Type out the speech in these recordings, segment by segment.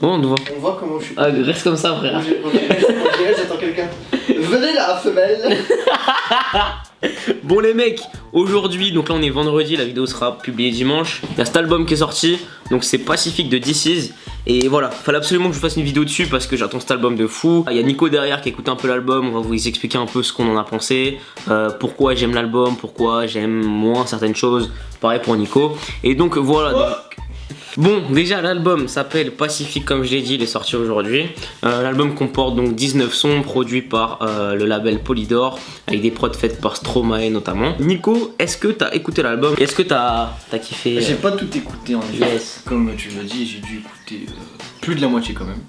Bon, on te voit. On voit comment je suis. Ah, reste comme ça, frère. On dirait, j'attends quelqu'un. Venez là, femelle. Bon les mecs, aujourd'hui, donc là on est vendredi, la vidéo sera publiée dimanche. Il y a cet album qui est sorti, donc c'est Pacific de This Is. Et voilà, fallait absolument que je fasse une vidéo dessus parce que j'attends cet album de fou. Il y a Nico derrière qui écoute un peu l'album, on va vous expliquer un peu ce qu'on en a pensé, pourquoi j'aime l'album, pourquoi j'aime moins certaines choses. Pareil pour Nico. Et donc voilà. Donc... Bon, déjà l'album s'appelle Pacific comme je l'ai dit, il est sorti aujourd'hui. L'album comporte donc 19 sons produits par le label Polydor avec des prods faites par Stromae notamment. Nico, est-ce que t'as écouté l'album? Est-ce que t'as kiffé? J'ai pas tout écouté en effet. Yes. Comme tu l'as dit, j'ai dû écouter plus de la moitié quand même.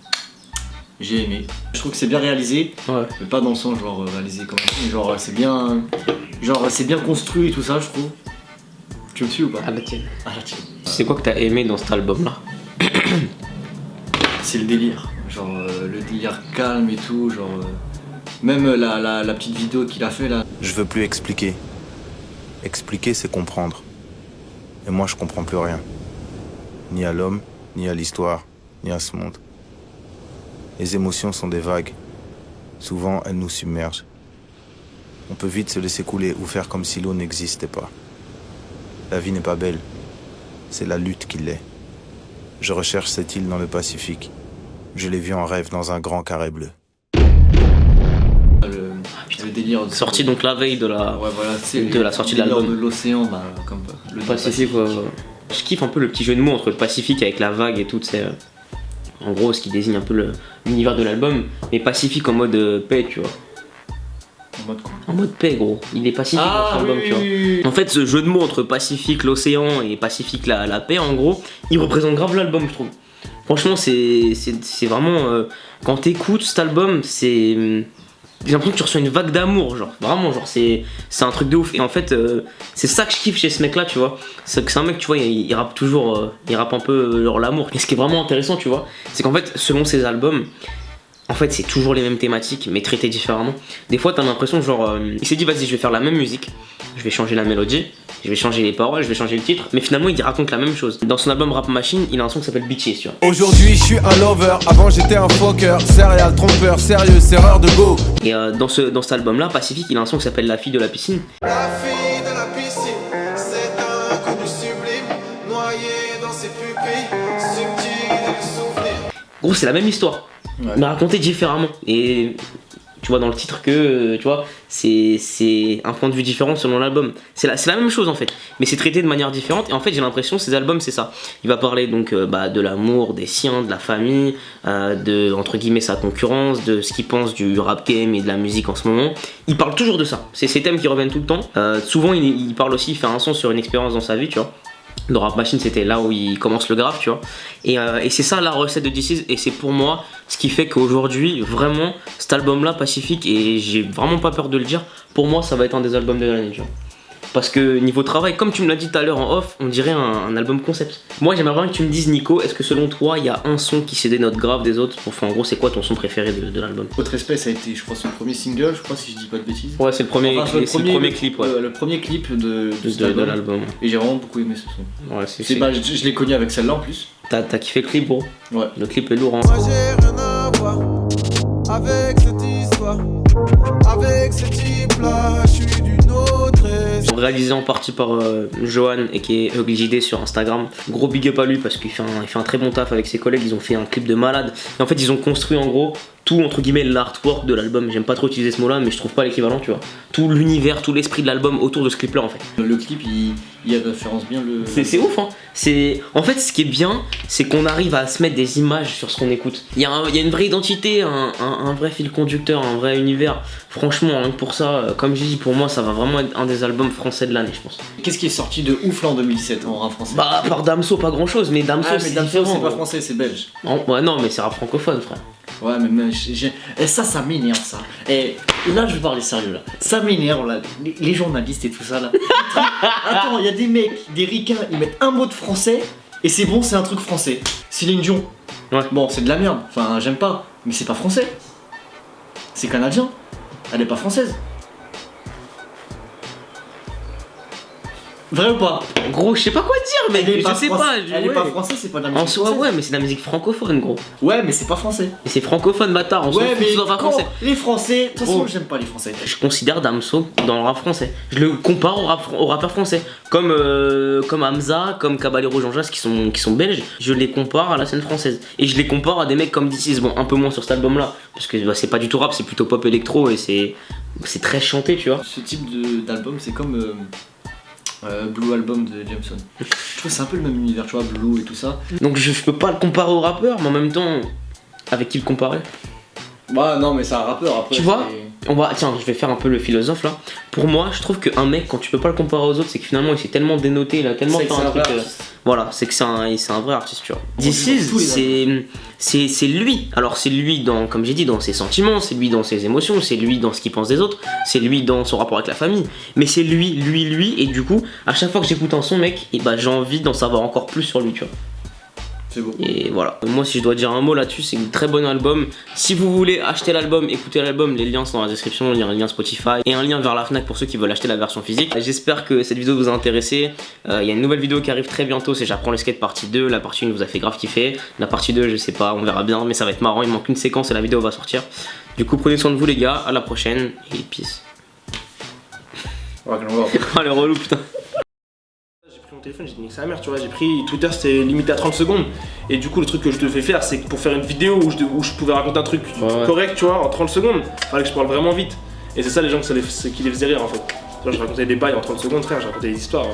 J'ai aimé. Je trouve que c'est bien réalisé, Ouais. mais pas dans le sens genre réalisé comme ça, mais genre c'est bien construit et tout ça, je trouve. Tu me suis ou pas? Ah la tienne. Ah la tienne. C'est quoi que t'as aimé dans cet album là? C'est le délire, genre le délire calme et tout, genre même la petite vidéo qu'il a fait là. Je veux plus expliquer. Expliquer, c'est comprendre. Et moi, je comprends plus rien. Ni à l'homme, ni à l'histoire, ni à ce monde. Les émotions sont des vagues. Souvent, elles nous submergent. On peut vite se laisser couler ou faire comme si l'eau n'existait pas. La vie n'est pas belle. C'est la lutte qui l'est. Je recherche cette île dans le Pacifique. Je l'ai vue en rêve dans un grand carré bleu. Le délire de... Sorti donc la veille de la, Ouais, voilà, c'est de la sortie de l'album. de l'océan, bah, comme le Pacifique. Je kiffe un peu le petit jeu de mots entre le Pacifique avec la vague et tout, c'est en gros ce qui désigne un peu l'univers de l'album, mais Pacifique en mode paix, tu vois. En mode quoi? En mode paix, gros. Il est pacifique dans cet album, tu vois. En fait, ce jeu de mots entre Pacifique, l'océan et Pacifique, la paix, en gros, il représente grave l'album, je trouve. Franchement, c'est vraiment. Quand t'écoutes cet album, c'est. J'ai l'impression que tu reçois une vague d'amour, genre. Vraiment, genre, c'est un truc de ouf. Et en fait, c'est ça que je kiffe chez ce mec-là, tu vois. C'est que c'est un mec, tu vois, il rappe toujours. Il rappe un peu genre l'amour. Et ce qui est vraiment intéressant, tu vois, c'est qu'en fait, selon ses albums. En fait, c'est toujours les mêmes thématiques, mais traitées différemment. Des fois, t'as l'impression, genre, il s'est dit, vas-y, je vais faire la même musique, je vais changer la mélodie, je vais changer les paroles, je vais changer le titre, mais finalement, il raconte la même chose. Dans son album Rap Machine, il a un son qui s'appelle Bitches, tu vois. Aujourd'hui, je suis un lover, avant j'étais un fucker, serial trompeur, sérieux, erreur de go. Et dans cet album-là, Pacifique, il a un son qui s'appelle La fille de la piscine. La fille de la piscine, c'est un inconnu sublime, noyé dans ses pupilles, subtil souvenir. Gros, c'est la même histoire, mais racontée différemment. Et tu vois dans le titre que, tu vois, c'est un point de vue différent selon l'album. C'est la même chose en fait, mais c'est traité de manière différente. Et en fait, j'ai l'impression que ces albums, c'est ça. Il va parler donc de l'amour, des siens, de la famille, de, entre guillemets, sa concurrence, de ce qu'il pense du rap game et de la musique en ce moment. Il parle toujours de ça. C'est ces thèmes qui reviennent tout le temps. Souvent, il parle aussi, il fait un son sur une expérience dans sa vie, tu vois. Dans Rap Machine, c'était là où il commence le graphe, tu vois. Et c'est ça la recette de This Is, et c'est pour moi ce qui fait qu'aujourd'hui, vraiment, cet album-là, Pacifique, et j'ai vraiment pas peur de le dire, pour moi, ça va être un des albums de l'année, tu vois. Parce que niveau travail, comme tu me l'as dit tout à l'heure en off, on dirait un album concept. Moi, j'aimerais bien que tu me dises, Nico, est-ce que selon toi, il y a un son qui se dénote grave des autres? Enfin, en gros, c'est quoi ton son préféré de l'album? Autre Respect, ça a été, je crois, son premier single, je crois, si je dis pas de bêtises. Ouais, c'est le premier, Enfin, c'est le premier clip, ouais. Le premier clip de l'album. Et j'ai vraiment beaucoup aimé ce son. Ouais, Je l'ai connu avec celle-là en plus. T'as kiffé le clip, gros? Ouais. Le clip est lourd, hein. Moi j'ai rien à voir avec cette histoire, avec ce type-là, je suis d'une autre espèce. Réalisé en partie par Johan et qui est Ugly JD sur Instagram. Gros big up à lui parce qu'il fait un très bon taf avec ses collègues. Ils ont fait un clip de malade. Et en fait, ils ont construit en gros tout entre guillemets l'artwork de l'album. J'aime pas trop utiliser ce mot là, mais je trouve pas l'équivalent, tu vois. Tout l'univers, tout l'esprit de l'album autour de ce clip là en fait. Le clip, il référence bien le. C'est ouf, hein. En fait, ce qui est bien, c'est qu'on arrive à se mettre des images sur ce qu'on écoute. Il y a une vraie identité, un vrai fil conducteur, un vrai univers. Franchement, rien que pour ça, comme j'ai dit, pour moi, ça va vraiment être un des albums français de l'année, je pense. Qu'est-ce qui est sorti de ouf là en 2017 en rap français? Bah, à part Damso, pas grand chose, mais Damso, c'est différent. c'est pas français, c'est belge. Ouais, non, mais c'est rap francophone, frère. Ouais, mais et ça m'énerve ça. Et là, je vais parler sérieux là. Ça m'énerve là, les journalistes et tout ça là. Attends, il y a des mecs, des ricains, ils mettent un mot de français et c'est bon, c'est un truc français. Céline Dion. Ouais. Bon, c'est de la merde. Enfin, j'aime pas, mais c'est pas français. C'est canadien. Elle est pas française. Vrai ou pas? Gros, je sais pas quoi dire, mec. Elle est Je pas sais française. pas. Elle est ouais. pas française, c'est pas de la musique En soi, française. ouais, mais c'est de la musique francophone, gros. Ouais, mais c'est pas français. Et c'est francophone, bâtard. On s'en Ouais, fout, mais c'est pas quand français. les Français, de toute façon, Gros. j'aime pas les Français. Je considère Damso dans le rap français. Je le compare au rappeur français. Comme Hamza, comme Caballero Jean-Jacques qui sont belges. Je les compare à la scène française. Et je les compare à des mecs comme This Is. Bon, un peu moins sur cet album-là. Parce que bah, c'est pas du tout rap, c'est plutôt pop électro et c'est très chanté, tu vois. Ce type d'album, c'est comme Blue Album de Jameson. Je trouve que c'est un peu le même univers, tu vois, Blue et tout ça. Donc je peux pas le comparer au rappeur, mais en même temps, avec qui le comparer? Bah non, mais c'est un rappeur après. Tu vois, tiens, je vais faire un peu le philosophe là. Pour moi, je trouve qu'un mec, quand tu peux pas le comparer aux autres, c'est que finalement il s'est tellement dénoté, il a tellement fait un truc. Voilà, c'est que c'est un vrai artiste, tu vois. This Is, c'est lui. Alors c'est lui dans, comme j'ai dit, dans ses sentiments, c'est lui dans ses émotions, c'est lui dans ce qu'il pense des autres, c'est lui dans son rapport avec la famille. Mais c'est lui, et du coup, à chaque fois que j'écoute un son, mec, et bah j'ai envie d'en savoir encore plus sur lui, tu vois. C'est beau. Et voilà, moi si je dois dire un mot là-dessus, c'est un très bon album. Si vous voulez acheter l'album, écouter l'album, les liens sont dans la description, il y a un lien Spotify et un lien vers la Fnac pour ceux qui veulent acheter la version physique. J'espère que cette vidéo vous a intéressé. Il y a une nouvelle vidéo qui arrive très bientôt, c'est J'apprends le skate partie 2. La partie 1 vous a fait grave kiffer. La partie 2 je sais pas, on verra bien, mais ça va être marrant, il manque une séquence et la vidéo va sortir. Du coup prenez soin de vous les gars, à la prochaine et peace. Ah le relou putain. Mon téléphone, j'ai dit nique sa mère, tu vois, j'ai pris Twitter, c'était limité à 30 secondes et du coup le truc que je devais faire c'est que pour faire une vidéo où je pouvais raconter un truc correct, tu vois, en 30 secondes, fallait que je parle vraiment vite et c'est ça les gens qui les faisaient rire en fait. Tu vois, je racontais des bails en 30 secondes frère, je racontais des histoires,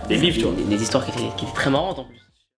des livres tu vois. Des histoires qui étaient très marrantes en plus.